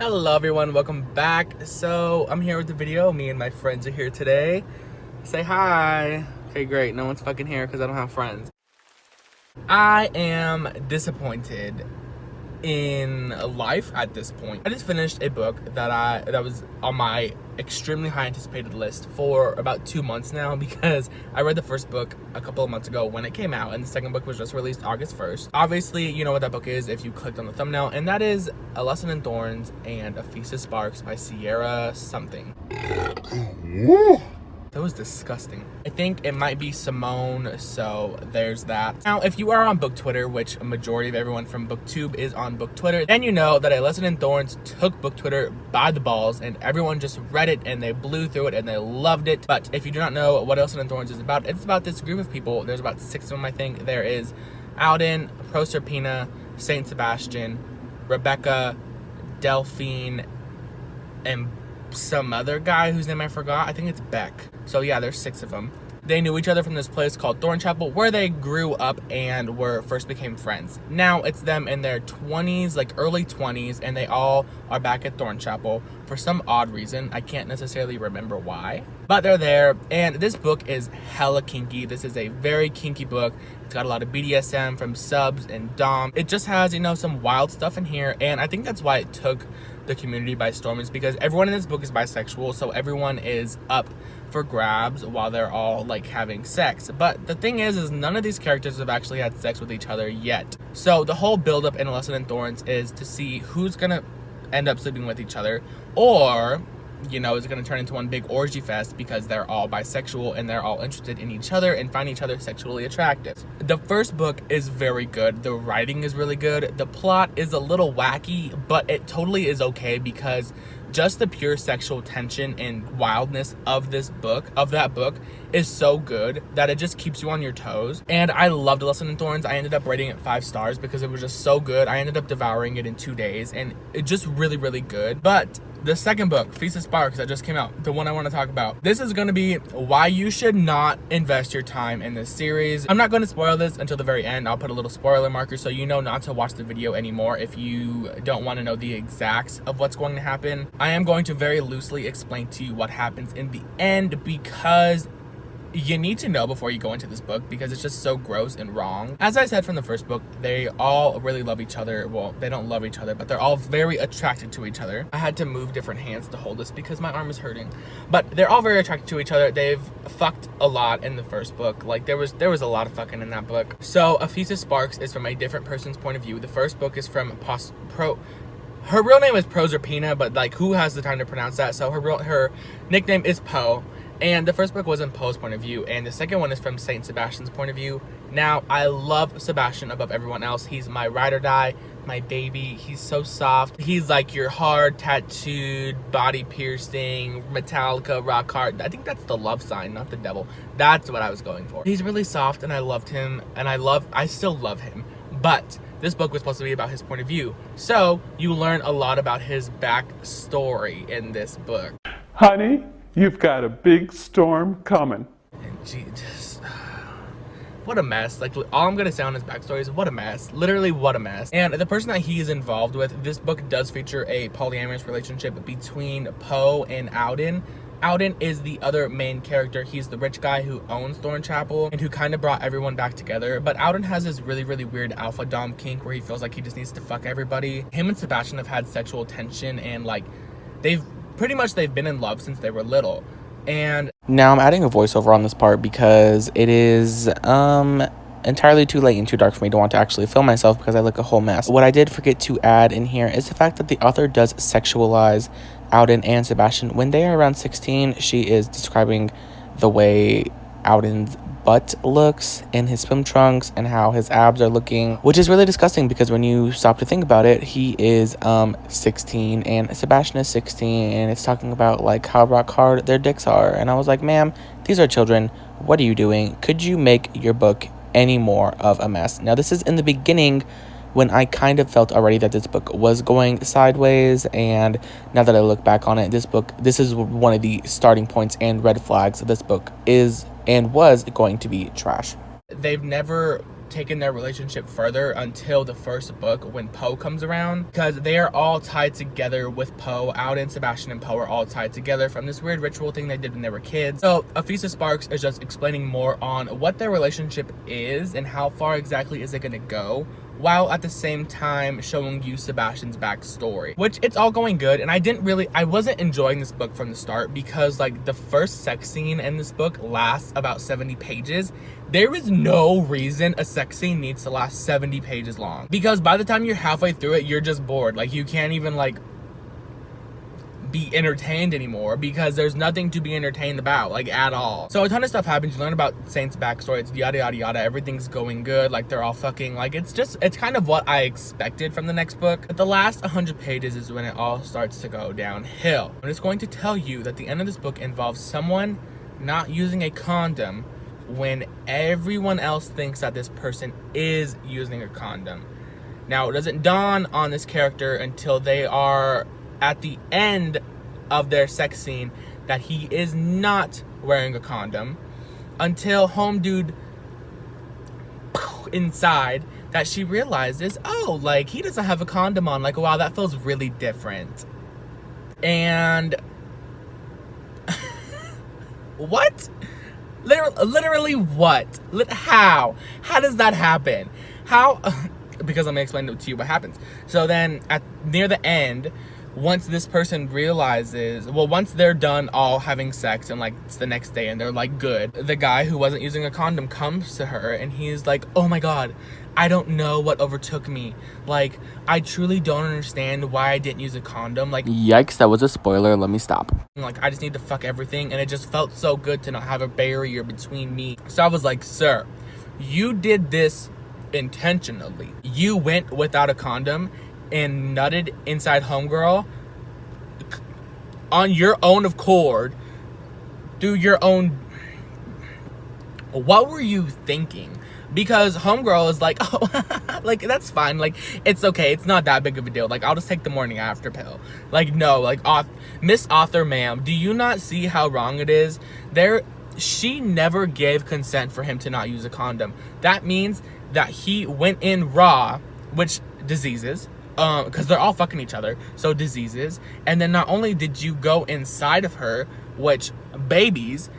Hello everyone, welcome back. So I'm here with the video. Me and my friends are here today. Say hi. Okay, great. No one's fucking here because I don't have friends. I am disappointed in life at this point. I just finished a book that was on my extremely high anticipated list for about 2 months now, because I read the first book a couple of months ago when it came out, and the second book was just released August 1st. Obviously, you know what that book is if you clicked on the thumbnail, and that is A Lesson in Thorns and A Feast of Sparks by Sierra something. That was disgusting. I think it might be Simone, so there's that. Now, if you are on book Twitter, which a majority of everyone from booktube is on book Twitter, then you know that A Lesson in Thorns took book Twitter by the balls, and everyone just read it and they blew through it and they loved it. But if you do not know what A Lesson in Thorns is about, it's about this group of people. There's about 6 of them, I think. There is Alden, Proserpina, Saint Sebastian, Rebecca, Delphine, and some other guy whose name I forgot. I think it's Beck. So yeah, there's 6 of them. They knew each other from this place called Thornchapel, where they grew up and first became friends. Now it's them in their 20s, like early 20s, and they all are back at Thornchapel for some odd reason. I can't necessarily remember why, but they're there. And this book is hella kinky. This is a very kinky book. It's got a lot of BDSM from subs and dom. It just has, some wild stuff in here, and I think that's why it took the community by storm, is because everyone in this book is bisexual, so everyone is up for grabs while they're all like having sex. But the thing is none of these characters have actually had sex with each other yet. So the whole build up in A Lesson in Thorns is to see who's gonna end up sleeping with each other, or is it going to turn into one big orgy fest because they're all bisexual and they're all interested in each other and find each other sexually attractive. The first book is very good. The writing is really good. The plot is a little wacky, but it totally is okay, because just the pure sexual tension and wildness of that book is so good that it just keeps you on your toes. And I loved A Lesson in Thorns. I ended up rating it 5 stars because it was just so good. I ended up devouring it in 2 days, and it's just really, really good. But the second book, Feast of Sparks, that just came out, the one I want to talk about, this is going to be why you should not invest your time in this series. I'm not going to spoil this until the very end. I'll put a little spoiler marker so you know not to watch the video anymore if you don't want to know the exacts of what's going to happen. I am going to very loosely explain to you what happens in the end, because you need to know before you go into this book, because it's just so gross and wrong. As I said from the first book, they all really love each other. Well, they don't love each other, but they're all very attracted to each other. I had to move different hands to hold this because my arm is hurting. But they're all very attracted to each other. They've fucked a lot in the first book. Like, there was a lot of fucking in that book. So A Feast of Sparks is from a different person's point of view. The first book is from her real name is Proserpina, but like, who has the time to pronounce that? So her nickname is Poe. And the first book was in Poe's point of view, and the second one is from Saint Sebastian's point of view. Now, I love Sebastian above everyone else. He's my ride or die, my baby. He's so soft. He's like your hard, tattooed, body piercing, Metallica, rock hard. I think that's the love sign, not the devil. That's what I was going for. He's really soft, and I loved him, and I still love him. But this book was supposed to be about his point of view. So you learn a lot about his backstory in this book. Honey, you've got a big storm coming. And Jesus, what a mess. Like, all I'm gonna say on his backstory is what a mess. Literally, what a mess. And the person that he is involved with, this book does feature a polyamorous relationship between Poe and Alden. Alden is the other main character. He's the rich guy who owns Thornchapel and who kind of brought everyone back together. But Alden has this really, really weird alpha dom kink where he feels like he just needs to fuck everybody. Him and Sebastian have had sexual tension, and like, they've been in love since they were little. And now I'm adding a voiceover on this part because it is entirely too late and too dark for me to want to actually film myself because I look a whole mess. What I did forget to add in here is the fact that the author does sexualize Alden and Sebastian. When they are around 16, she is describing the way Alden's butt looks in his swim trunks and how his abs are looking, which is really disgusting because when you stop to think about it, he is 16 and Sebastian is 16, and it's talking about like how rock hard their dicks are. And I was like, ma'am, these are children. What are you doing? Could you make your book any more of a mess? Now, this is in the beginning when I kind of felt already that this book was going sideways, and now that I look back on it, this is one of the starting points and red flags that this book is and was going to be trash. They've never taken their relationship further until the first book when Poe comes around, because they are all tied together with Poe. Alden, Sebastian, and Poe are all tied together from this weird ritual thing they did when they were kids. So A Feast of Sparks is just explaining more on what their relationship is and how far exactly is it going to go, while at the same time showing you Sebastian's backstory, which it's all going good. And I wasn't enjoying this book from the start, because like the first sex scene in this book lasts about 70 pages. There is no reason a sex scene needs to last 70 pages long, because by the time you're halfway through it, you're just bored. Like, you can't even like be entertained anymore, because there's nothing to be entertained about, like, at all. So a ton of stuff happens. You learn about Saint's backstory. It's yada yada yada. Everything's going good. Like, they're all fucking. Like, it's kind of what I expected from the next book. But the last 100 pages is when it all starts to go downhill. And it's going to tell you that the end of this book involves someone not using a condom when everyone else thinks that this person is using a condom. Now, it doesn't dawn on this character until they are at the end of their sex scene that he is not wearing a condom, until home dude inside that she realizes, oh, like, he doesn't have a condom on. Like, wow, that feels really different. And what? Literally what? How does that happen? How? Because I'm gonna explain to you what happens. So then near the end, once this person realizes, well, once they're done all having sex and like it's the next day and they're like good, the guy who wasn't using a condom comes to her and he's like, oh my god, I don't know what overtook me. Like, I truly don't understand why I didn't use a condom. Like, yikes, that was a spoiler. Let me stop. Like, I just need to fuck everything, and it just felt so good to not have a barrier between me. So I was like, sir, you did this intentionally. You went without a condom and nutted inside homegirl on your own accord, through your own. What were you thinking? Because homegirl is like, oh, like, that's fine. Like, it's okay. It's not that big of a deal. Like, I'll just take the morning after pill. Like, no, like, Miss Author, ma'am, do you not see how wrong it is? She never gave consent for him to not use a condom. That means that he went in raw, which diseases, because they're all fucking each other, so diseases. And then not only did you go inside of her, which babies,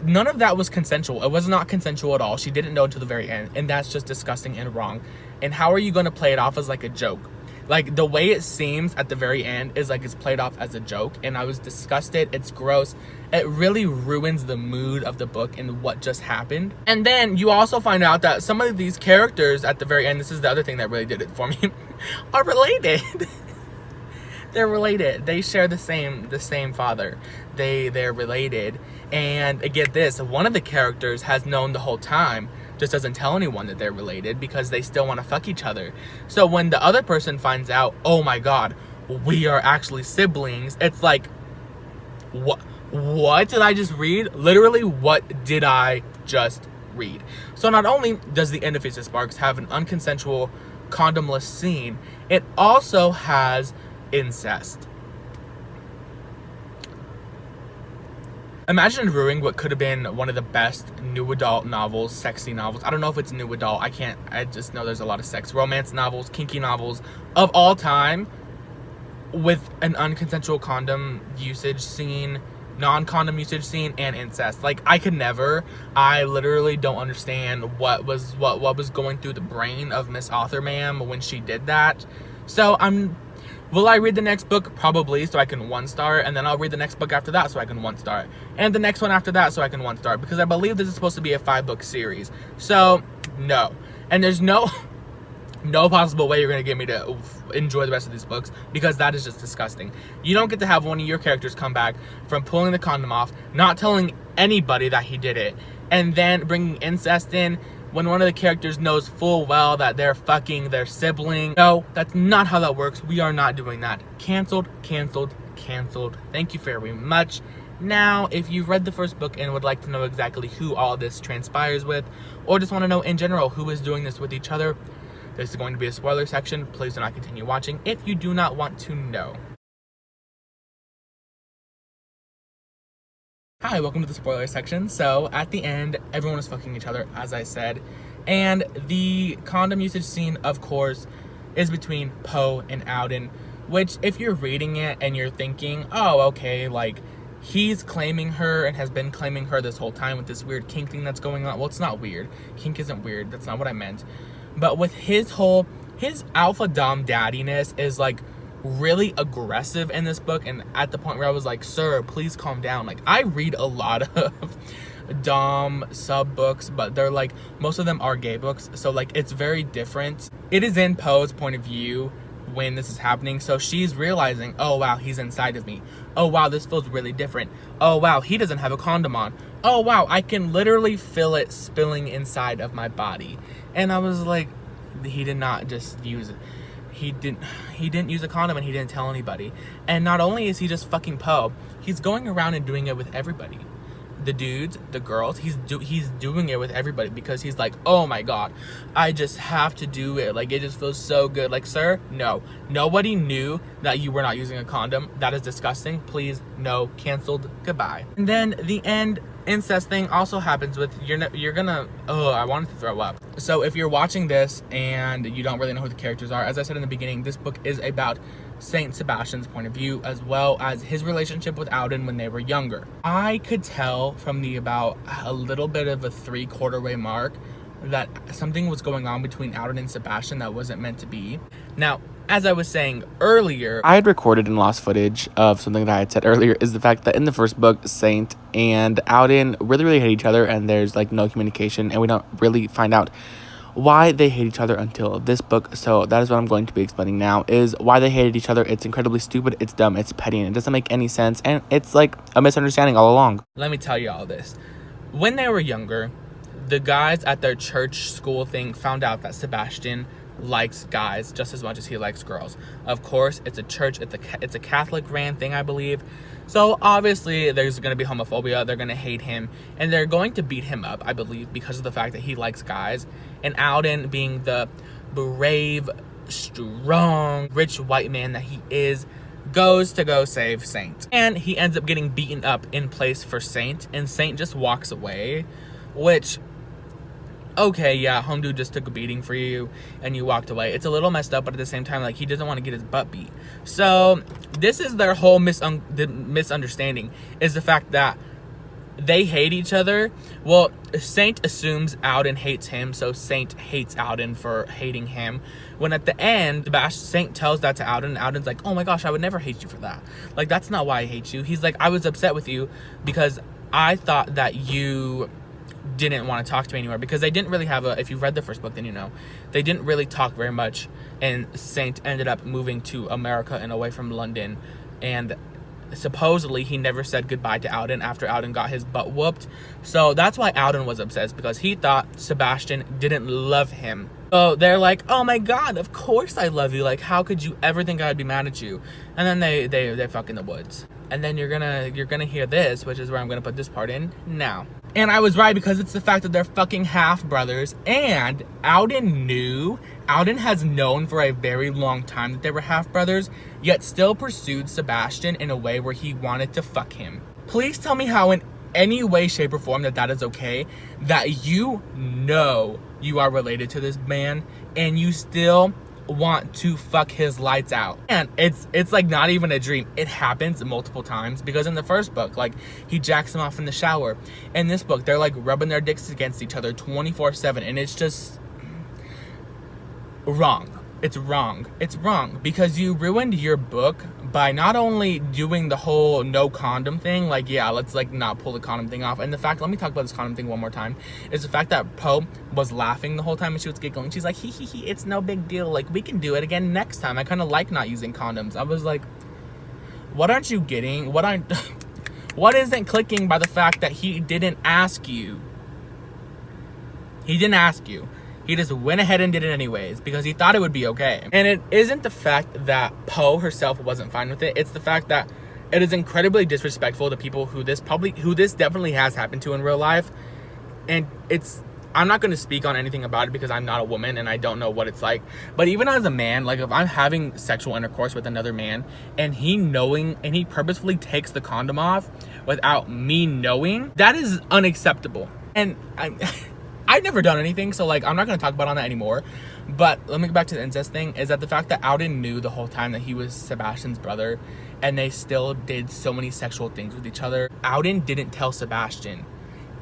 none of that was consensual. It was not consensual at all. She didn't know until the very end, and that's just disgusting and wrong. And how are you going to play it off as like a joke? Like, the way it seems at the very end is like it's played off as a joke, and I was disgusted. It's gross. It really ruins the mood of the book and what just happened. And then you also find out that some of these characters at the very end, this is the other thing that really did it for me, are related. They're related. They share the same father. They're related. And get this, one of the characters has known the whole time, just doesn't tell anyone that they're related because they still want to fuck each other. So when the other person finds out, oh my god, we are actually siblings, it's like, what did I just read? Literally, what did I just read? So not only does the end of Feast of Sparks have an unconsensual, condomless scene, it also has incest. Imagine ruining what could have been one of the best new adult novels, sexy novels. I don't know if it's new adult. I just know there's a lot of sex. Romance novels, kinky novels of all time with an unconsensual condom usage scene, non-condom usage scene, and incest. Like, I could never. I literally don't understand what was going through the brain of Miss Author ma'am when she did that. So will I read the next book? Probably, so I can 1-star, and then I'll read the next book after that so I can 1-star, and the next one after that so I can 1-star, because I believe this is supposed to be a 5-book series. So, no. And there's no possible way you're going to get me to enjoy the rest of these books, because that is just disgusting. You don't get to have one of your characters come back from pulling the condom off, not telling anybody that he did it, and then bringing incest in when one of the characters knows full well that they're fucking their sibling. No, that's not how that works. We are not doing that. Canceled, canceled, canceled. Thank you very much. Now, if you've read the first book and would like to know exactly who all this transpires with, or just want to know in general who is doing this with each other, this is going to be a spoiler section. Please do not continue watching if you do not want to know. Hi, welcome to the spoiler section. So, at the end, everyone is fucking each other, as I said. And the condom usage scene, of course, is between Poe and Alden, which if you're reading it and you're thinking, oh, okay, like, he's claiming her and has been claiming her this whole time with this weird kink thing that's going on. Well, it's not weird. Kink isn't weird. That's not what I meant. But with his alpha dom daddiness is, like, really aggressive in this book, and at the point where I was like, sir, please calm down. Like, I read a lot of dom sub books, but they're like, most of them are gay books, so like it's very different. It is in Poe's point of view when this is happening, so she's realizing, oh wow, he's inside of me. Oh wow, this feels really different. Oh wow, he doesn't have a condom on. Oh wow, I can literally feel it spilling inside of my body. And I was like, he did not just use it. He didn't use a condom, and he didn't tell anybody. And not only is he just fucking Poe, he's going around and doing it with everybody. The dudes, the girls, he's doing it with everybody, because he's like, oh my god, I just have to do it. Like, it just feels so good. Like, sir, no. Nobody knew that you were not using a condom. That is disgusting. Please, no. Canceled. Goodbye. And then the end incest thing also happens with, you're gonna, oh, I wanted to throw up. So if you're watching this and you don't really know who the characters are, as I said in the beginning, this book is about Saint Sebastian's point of view, as well as his relationship with Alden when they were younger. I could tell from the about a little bit of a 3/4 way mark that something was going on between Alden and Sebastian that wasn't meant to be. Now, as I was saying earlier, I had recorded and lost footage of something that I had said earlier, is the fact that in the first book, Saint and Alden really hate each other, and there's like no communication, and we don't really find out why they hate each other until this book. So that is what I'm going to be explaining now, is why they hated each other. It's incredibly stupid, it's dumb, it's petty, and it doesn't make any sense, and it's like a misunderstanding all along. let me tell you all this. When they were younger, the guys at their church school thing found out that Sebastian likes guys just as much as he likes girls. Of course, it's a church, it's a Catholic Rant thing, I believe. So obviously there's going to be homophobia. They're going to hate him, and they're going to beat him up, I believe, because of the fact that he likes guys. And Alden, being the brave, strong, rich white man that he is, goes to go save Saint. And he ends up getting beaten up in place for Saint, and Saint just walks away, which, okay, yeah, home dude just took a beating for you and you walked away. It's a little messed up, but at the same time, like, he doesn't want to get his butt beat. So this is their whole misunderstanding, is the fact that they hate each other. Well, Saint assumes Alden hates him, so Saint hates Alden for hating him. When at the end, Saint tells that to Alden, and Alden's like, oh my gosh, I would never hate you for that. Like, that's not why I hate you. He's like, I was upset with you because I thought that you didn't want to talk to me anymore, because they didn't really have if you've read the first book, then you know they didn't really talk very much, and Saint ended up moving to America and away from London, and supposedly he never said goodbye to Alden after Alden got his butt whooped. So that's why Alden was upset, because he thought Sebastian didn't love him. So they're like, oh my god, of course I love you, like, how could you ever think I'd be mad at you? And then they fuck in the woods. And then you're gonna hear this, which is where I'm gonna put this part in now. And I was right, because it's the fact that they're fucking half-brothers, and Alden has known for a very long time that they were half-brothers, yet still pursued Sebastian in a way where he wanted to fuck him. Please tell me how in any way, shape, or form that is okay, that you know you are related to this man, and you still want to fuck his lights out. And it's like not even a dream. It happens multiple times, because in the first book, like, he jacks him off in the shower. In this book, they're like rubbing their dicks against each other 24/7, and it's just wrong. It's wrong. It's wrong, because you ruined your book by not only doing the whole no condom thing, like, yeah, let's like not pull the condom thing off. And the fact, let me talk about this condom thing one more time, is the fact that Poe was laughing the whole time and she was giggling. She's like, he, it's no big deal. Like, we can do it again next time. I kind of like not using condoms. I was like, what aren't you getting? What isn't clicking by the fact that he didn't ask you? He didn't ask you. He just went ahead and did it anyways, because he thought it would be okay. And it isn't the fact that Poe herself wasn't fine with it. It's the fact that it is incredibly disrespectful to people who this definitely has happened to in real life. And I'm not going to speak on anything about it, because I'm not a woman and I don't know what it's like. But even as a man, like, if I'm having sexual intercourse with another man and he purposefully takes the condom off without me knowing, that is unacceptable. And I've never done anything, so like I'm not gonna talk about on that anymore. But let me get back to the incest thing. Is that the fact that Auden knew the whole time that he was Sebastian's brother, and they still did so many sexual things with each other. Auden didn't tell Sebastian.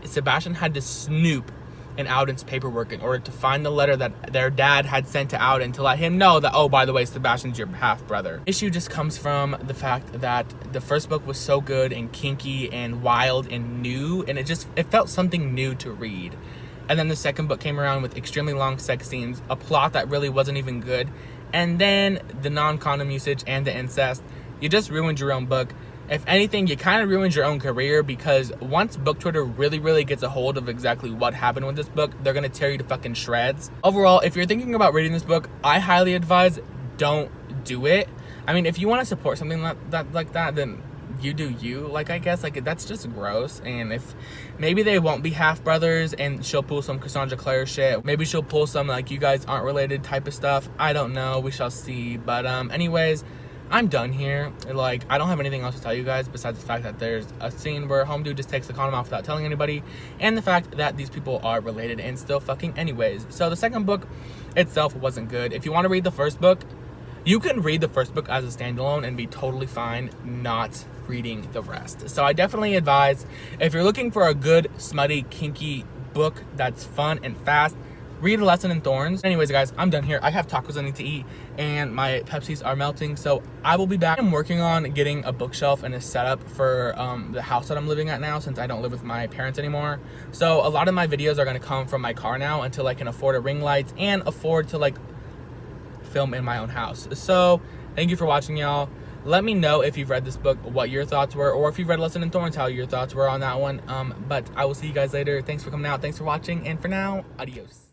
Sebastian had to snoop in Auden's paperwork in order to find the letter that their dad had sent to Auden to let him know that, oh, by the way, Sebastian's your half brother. Issue just comes from the fact that the first book was so good and kinky and wild and new, and it felt something new to read. And then the second book came around with extremely long sex scenes, a plot that really wasn't even good, and then the non-condom usage and the incest. You just ruined your own book. If anything, you kind of ruined your own career, because once book Twitter really gets a hold of exactly what happened with this book, they're going to tear you to fucking shreds. Overall, if you're thinking about reading this book, I highly advise don't do it. I mean, if you want to support something like that, then you do you. Like, I guess, like, that's just gross. And if maybe they won't be half brothers and she'll pull some Cassandra Clare shit. Maybe she'll pull some, like, you guys aren't related type of stuff. I don't know. We shall see. But anyways, I'm done here. Like, I don't have anything else to tell you guys besides the fact that there's a scene where home dude just takes the condom off without telling anybody, and the fact that these people are related and still fucking anyways. So the second book itself wasn't good. If you want to read the first book, you can read the first book as a standalone and be totally fine not reading the rest. So I definitely advise, if you're looking for a good, smutty, kinky book that's fun and fast, read A Lesson in Thorns. Anyways, guys, I'm done here. I have tacos I need to eat, and my Pepsis are melting, so I will be back. I'm working on getting a bookshelf and a setup for the house that I'm living at now, since I don't live with my parents anymore. So a lot of my videos are going to come from my car now until I can afford a ring light and afford to, like, film in my own house. So thank you for watching, y'all. Let me know if you've read this book, what your thoughts were, or if you've read Lesson in Thorns, how your thoughts were on that one. But I will see you guys later. Thanks for coming out. Thanks for watching. And for now, adios.